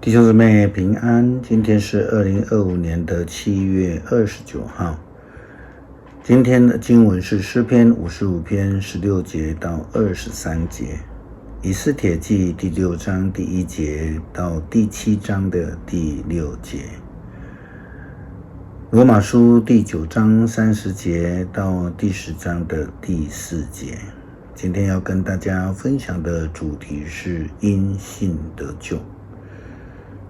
弟兄姊妹平安，今天是2025年7月29号。今天的经文是诗篇55篇16节到23节，以斯帖记第6章第1节到第7章的第6节，罗马书第9章30节到第10章的第4节。今天要跟大家分享的主题是因信得救。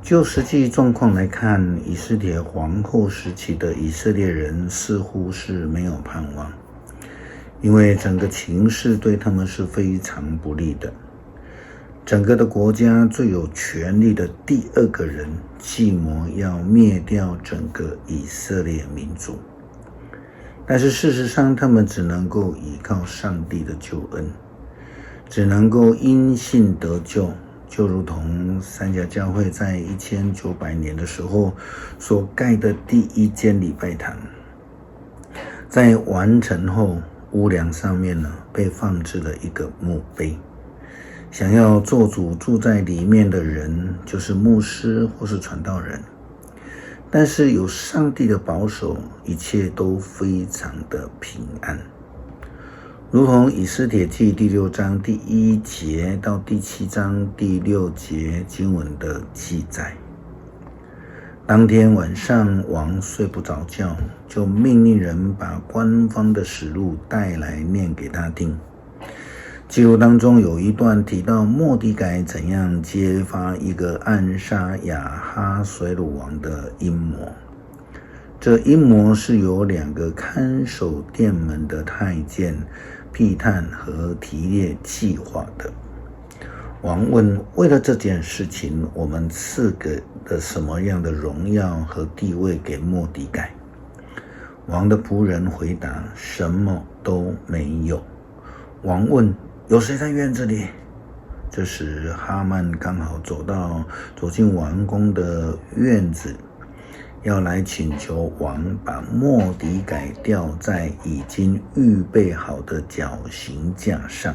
就实际状况来看，以斯帖皇后时期的以色列人似乎是没有盼望，因为整个情势对他们是非常不利的。整个的国家最有权力的第二个人计谋要灭掉整个以色列民族，但是事实上他们只能够依靠上帝的救恩，只能够因信得救，就如同三峡教会在1900年的时候所盖的第一间礼拜堂，在完成后，屋梁上面被放置了一个墓碑，想要做主住在里面的人就是牧师或是传道人，但是有上帝的保守，一切都非常的平安。如同以斯帖记第6章第1节到第7章第6节经文的记载，当天晚上王睡不着觉，就命令人把官方的实录带来念给他听。记录当中有一段提到末底改怎样揭发一个暗杀亚哈随鲁王的阴谋。这阴谋是由2个看守殿门的太监辟探和提列计划的。王问，为了这件事情，我们赐给了什么样的荣耀和地位给末底改？王的仆人回答，什么都没有。王问，有谁在院子里？这时哈曼刚好走进王宫的院子，要来请求王把末底改吊在已经预备好的绞刑架上。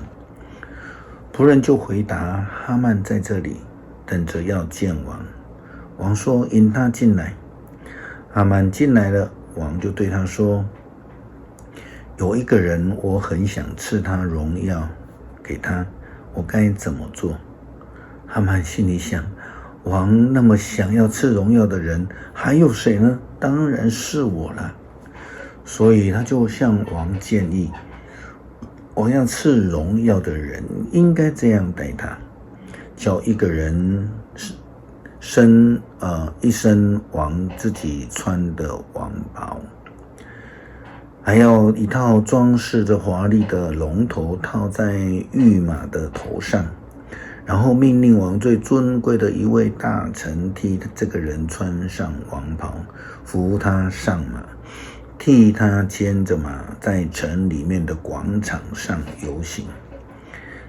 仆人就回答，哈曼在这里，等着要见王。王说，引他进来。哈曼进来了，王就对他说，有一个人，我很想赐他荣耀给他，我该怎么做？哈曼心里想，王那么想要赐荣耀的人还有谁呢？当然是我了。所以他就向王建议，我要赐荣耀的人应该这样待他，叫一个人一身王自己穿的王袍，还要一套装饰着华丽的龙头套在御马的头上，然后命令王最尊贵的一位大臣替这个人穿上王袍，扶他上马，替他牵着马在城里面的广场上游行。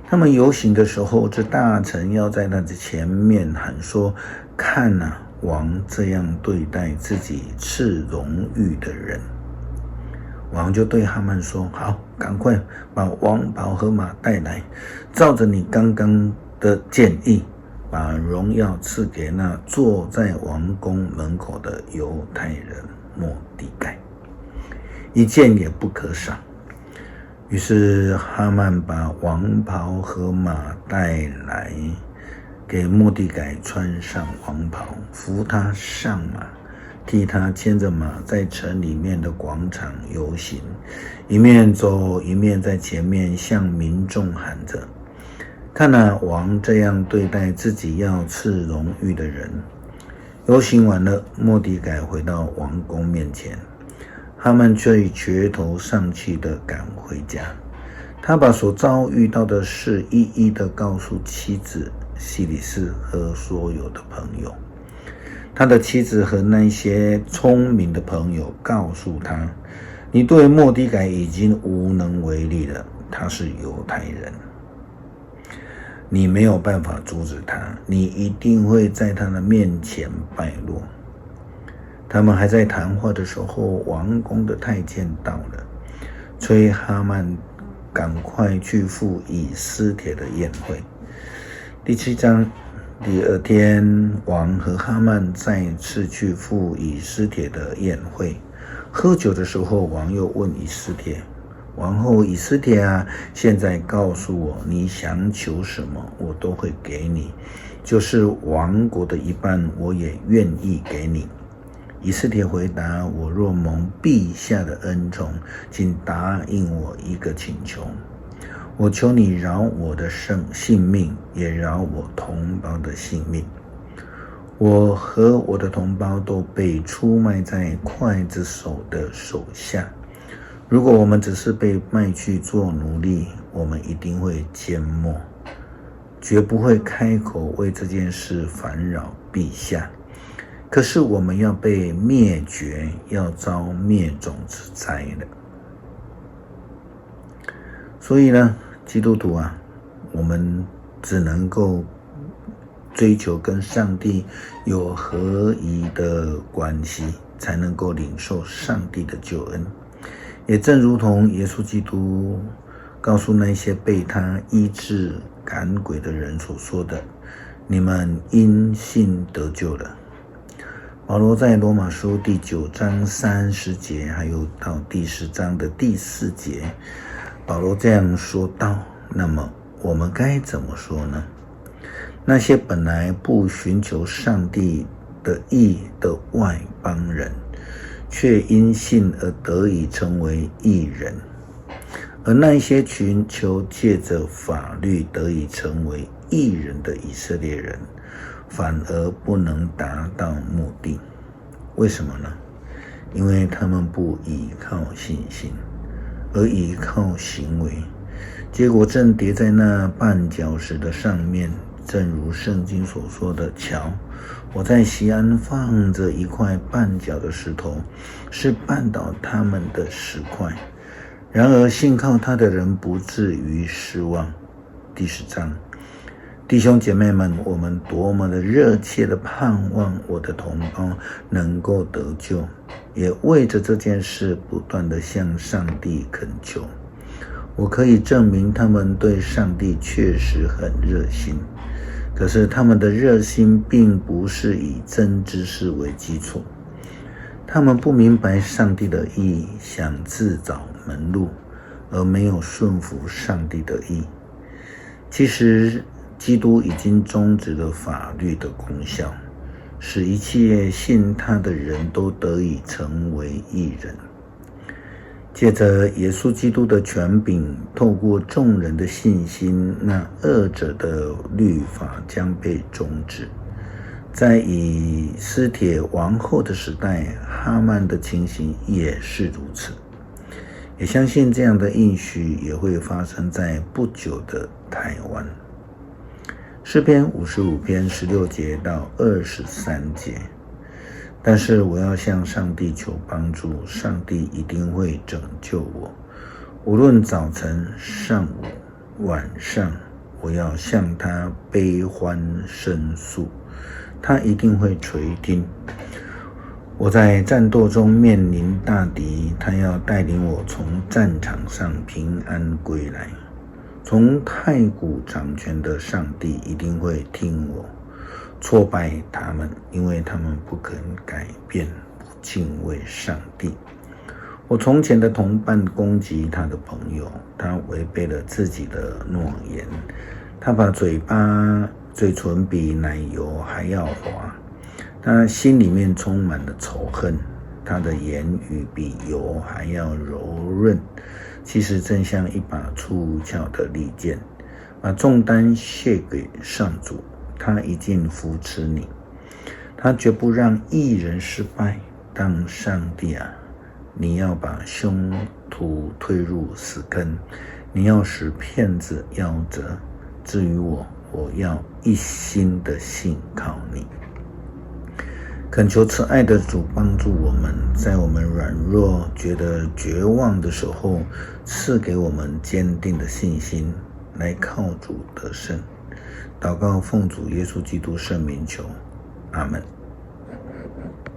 他们游行的时候，这大臣要在他的前面喊说，看啊，王这样对待自己赐荣誉的人。王就对哈曼说，好，赶快把王袍和马带来，照着你刚刚的建议，把荣耀赐给那坐在王宫门口的犹太人末底改，一件也不可少。于是哈曼把王袍和马带来，给末底改穿上王袍，扶他上马，替他牵着马在城里面的广场游行，一面走一面在前面向民众喊着，看啊，王这样对待自己要赐荣誉的人。游行完了，末底改回到王宫面前，哈曼却以垂头丧气地赶回家。他把所遭遇到的事一一地告诉妻子希里斯和所有的朋友。他的妻子和那些聪明的朋友告诉他，你对末底改已经无能为力了，他是犹太人，你没有办法阻止他，你一定会在他的面前败落。他们还在谈话的时候，王宫的太监到了，催哈曼赶快去赴以斯帖的宴会。第7章第二天，王和哈曼再次去赴以斯帖的宴会。喝酒的时候，王又问以斯帖：王后以斯帖啊，现在告诉我，你想求什么，我都会给你，就是王国的一半，我也愿意给你。以斯帖回答：我若蒙陛下的恩宠，请答应我一个请求。我求你饶我的性命，也饶我同胞的性命。我和我的同胞都被出卖在刽子手的手下。如果我们只是被卖去做奴隶，我们一定会缄默，绝不会开口为这件事烦扰陛下。可是我们要被灭绝，要遭灭种之灾了。所以呢，基督徒啊，我们只能够追求跟上帝有合宜的关系，才能够领受上帝的救恩。也正如同耶稣基督告诉那些被他医治赶鬼的人所说的：你们因信得救了。保罗在罗马书第9章30节，还有到第10章的第4节，保罗这样说道：那么我们该怎么说呢？那些本来不寻求上帝的义的外邦人，却因信而得以成为义人；而那些寻求借着法律得以成为义人的以色列人，反而不能达到目的。为什么呢？因为他们不依靠信心，而依靠行为，结果正跌在那绊脚石的上面。正如圣经所说的：瞧，我在锡安放着一块绊脚的石头，是绊倒他们的石块。然而信靠他的人不至于失望。第10章，弟兄姐妹们，我们多么的热切的盼望我的同胞能够得救，也为着这件事不断的向上帝恳求。我可以证明他们对上帝确实很热心，可是他们的热心并不是以真知识为基础。他们不明白上帝的义，想自找门路，而没有顺服上帝的义。其实基督已经终止了法律的功效，使一切信他的人都得以成为义人。借着耶稣基督的权柄，透过众人的信心，那恶者的律法将被终止。在以斯帖王后的时代，哈曼的情形也是如此。也相信这样的应许也会发生在不久的台湾。诗篇55篇16节到23节。但是我要向上帝求帮助，上帝一定会拯救我。无论早晨、上午、晚上，我要向他悲欢申诉，他一定会垂听。我在战斗中面临大敌，他要带领我从战场上平安归来。从太古掌权的上帝一定会听我。挫败他们，因为他们不肯改变，不敬畏上帝。我从前的同伴攻击他的朋友，他违背了自己的诺言，他把嘴唇比奶油还要滑，他心里面充满了仇恨，他的言语比油还要柔润，其实正像一把出鞘的利剑，把重担卸给上主。他一定扶持你，他绝不让义人失败。当上帝啊，你要把凶徒推入死坑，你要使骗子夭折。至于我要一心的信靠你。恳求慈爱的主帮助我们，在我们软弱觉得绝望的时候，赐给我们坚定的信心，来靠主得胜。祷告奉主耶稣基督圣名求，阿们。